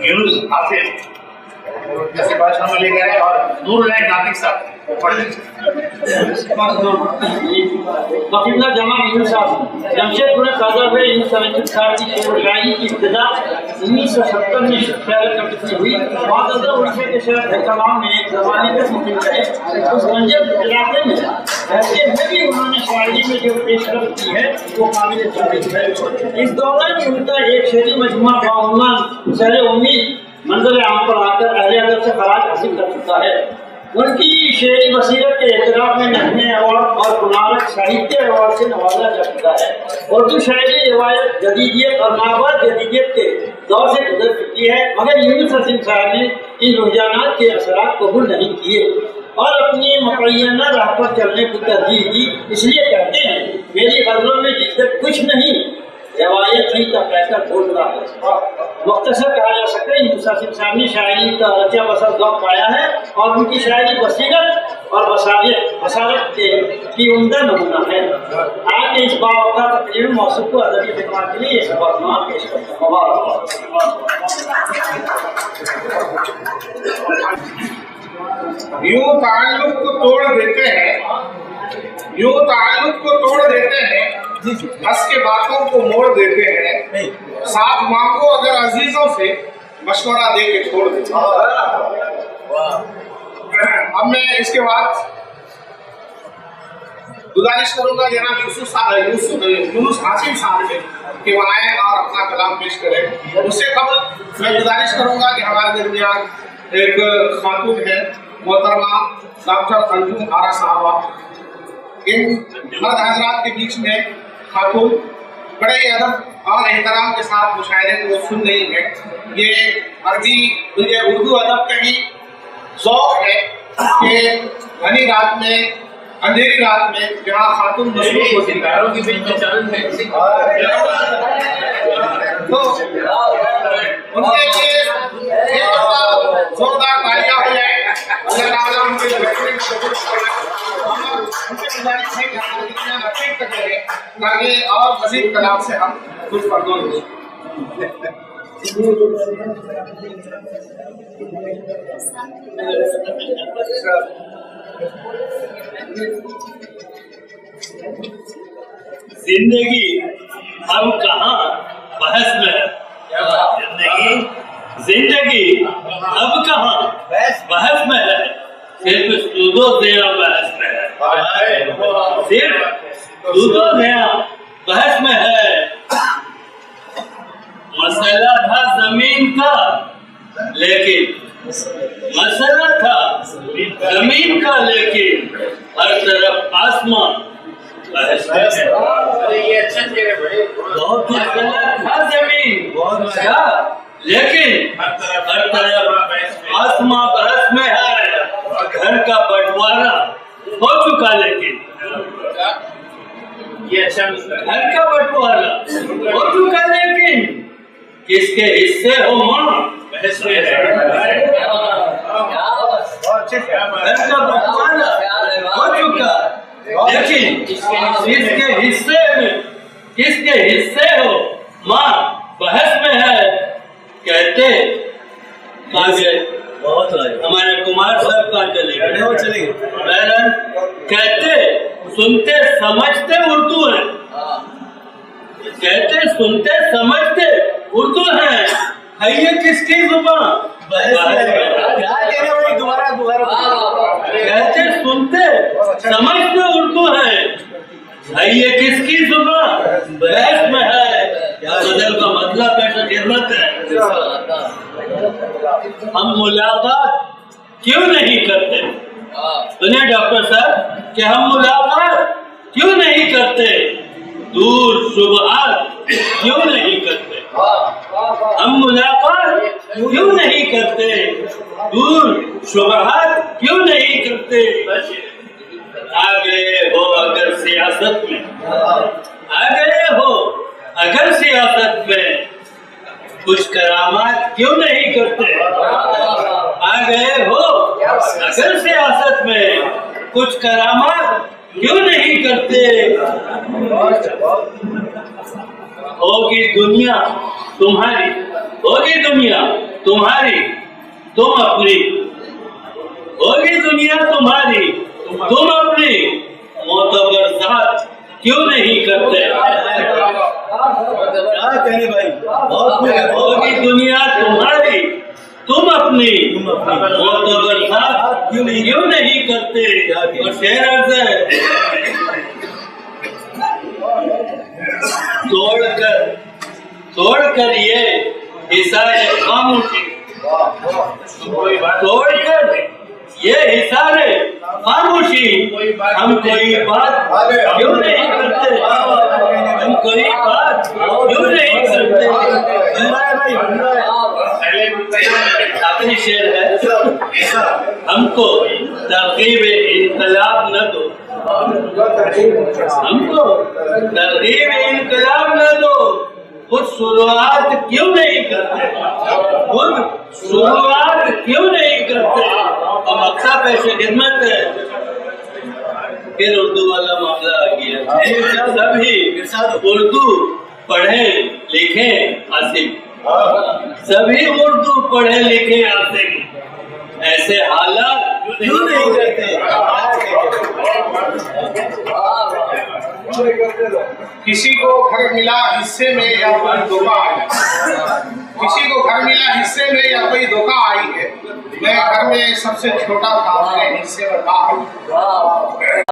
यूनुस हाफिज जैसे भाषा में ले गए और नूरुल्लाह नातिक साहब पढ़ वकीला जमा यूनुस साहब जमशेदपुर में पैदा हुए यूनुस साहब की शेरशायरी की इब्तिदा 1970 में शहर कटनी हुई। बाद उड़ीसा के शहर हैदराबाद में एक जमाने तक मुकीम रहे। उस बंजर इलाके में रहते हुए भी उन्होंने शायरी में जो पेशरफ्त की है वो काबिल तारीफ है। इस दौरान उनका एक शेरी मजमुआ बाउन्ना सर उम्मीद मंजर आम पर आकर अहले अदब से खराज हासिल कर चुका है। उनकी शेरी बसीरत के एतराफ़ में नज़्मे अवार्ड और पुरानक साहित्य अवार्ड से नवाजा जा चुका है। उर्दू शायरी रिवायत जदीदियत और नाबाद जदीदियत के दौर से गुजर चुकी है, मगर यूनुस साहब ने इन रुझानात के असरात कबूल नहीं किए और अपनी मुअय्यना राह पर चलने को तरजीह दी। इसलिए कहते हैं मेरी गज़लों में जिद्दत कुछ नहीं, रिवायत ही का पैसा ढूंढ रहा है। मुख्तसर कहा जा सकता है यूनुस साहब ने शायरी का रचा बसर ज़ौक़ पाया है और उनकी शायरी बसीरत और बसारत की उम्दा नमूना है। आज के इस बावक़ा तकरीबन मौसूफ़ को अदबी खिदमत के लिए ये सबक़नामा पेश करता हूँ। यूं ताल्लुक़ को तोड़ देते हैं, यूं ताल्लुक़ को तोड़ देते हैं, हंस के बातों को मोड़ देते हैं, साथ मांगो अगर अजीजों से मशवरा दे के छोड़ देते हैं। अब मैं इसके बाद गुजारिश करूंगा जनाब यूनुस हाफिज साहब से कि वो आए और अपना कलाम पेश करें। उससे कबल मैं गुजारिश करूंगा कि हमारे दरमियान एक खातून है मोहतरमा डॉक्टर अंजुम आरा साहबा। इन मर्द हजरात के बीच में खातून बड़े अदब और एहतराम के साथ मुशायरे को सुन रही है। ये अरबी उर्दू अदब का ही ज़ौक़ है कि घनी रात में अंधेरी रात में जहाँ खातून मसरूफ़ होती है तो उनके लिए जोरदार तालियां हो जाए। अल्लाह ताला उनके बेहतरीन कबूल फरमाए। उनसे गुजारिश है कि हमारे दरमियान अपील करें ताकि और मज़ीद कलाम से हम कुछ परदों हो। जिंदगी अब कहाँ बहस में है, जिंदगी अब कहाँ बहस में है, सिर्फ सूदो ज़िया बहस में है, सिर्फ सूदो ज़िया बहस में है। मसला था जमीन का लेकिन मसला था जमीन का लेकिन हर तरफ आसमान बहस में है। बहुत मसला था जमीन का लेकिन हर तरफ आसमां बहस में है। घर का बंटवारा हो चुका लेकिन घर का बंटवारा हो चुका लेकिन किसके हिस्से हो मां बहस में है। घर का बंटवारा हो चुका लेकिन किसके हिस्से हो मां बहस में है। कहते हमारे कुमार साहब कहाँ चले गए? कहते सुनते समझते उर्दू है, कहते सुनते समझते उर्दू है ये किसकी जुबान कहते सुनते समझते उर्दू है ये किसकी जुबान बहस में है। बदल का मतलब कैसा खिदमत है। हम मुलाकात क्यों नहीं करते? सुनिए डॉक्टर साहब कि हम मुलाकात क्यों नहीं करते, दूर शुबहात क्यों नहीं करते, हम मुलाकात क्यों नहीं करते, दूर शुबहात क्यों नहीं करते। आ गए हो अगर सियासत में, आ गए हो अगर सियासत में कुछ करामात क्यों नहीं करते। आ गए हो अगर सियासत में कुछ करामात क्यों नहीं करते। होगी दुनिया तुम्हारी, होगी दुनिया तुम्हारी, तुम अपनी, होगी दुनिया तुम्हारी, तुम अपनी, मोतबर साथ क्यों नहीं करते? होगी दुनिया तुम्हारी, तुम अपनी, मोतबर साथ क्यों नहीं करते? और शेर अर्ज़ है, तोड़कर ये हिसारे खामोशी, तोड़कर ये हिसारे खामोशी, हम कोई बात क्यों नहीं करते? हम कोई बात क्यों नहीं करते? आखिरी शेर है, हमको तरगीब इनकलाब न दो, हमको तरगीब इनकलाब न दो, खुद शुरुआत क्यों नहीं करते? खुद शुरुआत क्यों नहीं करते? और मक्सा पेशे खिदमत है, फिर उर्दू वाला मामला आ गया। सभी उर्दू पढ़े लिखे आसिम, सभी उर्दू पढ़े लिखे आसिम, ऐसे हालात क्यों नहीं करते? किसी को घर मिला हिस्से में या कोई धोखा आई, किसी को घर मिला हिस्से में या कोई धोखा आई है, मैं घर में सबसे छोटा था, मेरे हिस्से में